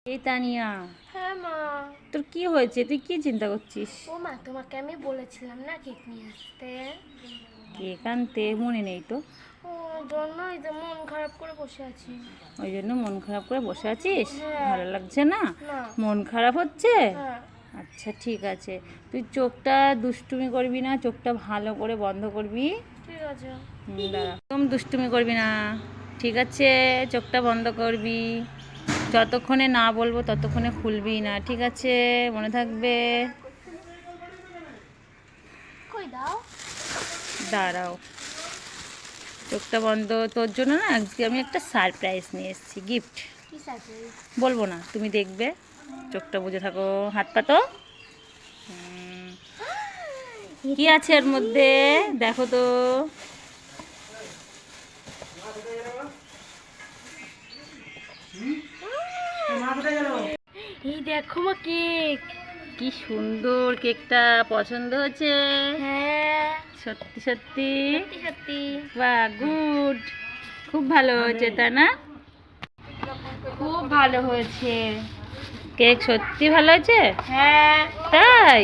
এই তানিয়া, হ্যাঁ মা। তোর কি হয়েছে? তুই কি চিন্তা করছিস? ও মা, তোমাকে আমি বলেছিলাম না কেক নিয়ে আসতে। কেক আনতে মনে নেই তো। ওই জন্যই তো মন খারাপ করে বসে আছি। ওই জন্য মন খারাপ করে বসে আছিস? হ্যাঁ। ভালো লাগছে না? না। মন খারাপ হচ্ছে? হ্যাঁ। আচ্ছা ঠিক আছে, তুই চোখটা দুষ্টুমি করবি না, চোখটা ভালো করে বন্ধ করবি। ঠিক আছে। দাঁড়া, একদম দুষ্টুমি করবি না, ঠিক আছে? চোখটা বন্ধ করবি, যতক্ষণে না বলবো ততক্ষণে খুলবি না, ঠিক আছে? মনে থাকবে। কই দাও। দাঁড়াও, চোখটা বন্ধ। তোর জন্য না আজকে আমি একটা সারপ্রাইজ নিয়ে এসেছি, গিফট। কি সারপ্রাইজ? বলবো না, তুমি দেখবে। চোখটা বুজে থাকো, হাত পাতো। কি আছে এর মধ্যে দেখো তো। এই দেখো মা কেক। কি সুন্দর কেকটা, পছন্দ হয়েছে? হ্যাঁ। সত্যি সত্যি? সত্যি সত্যি। বাহ, গুড, খুব ভালো হয়েছে তাই না? খুব ভালো হয়েছে। কেক সত্যি ভালো হয়েছে? হ্যাঁ। তাই?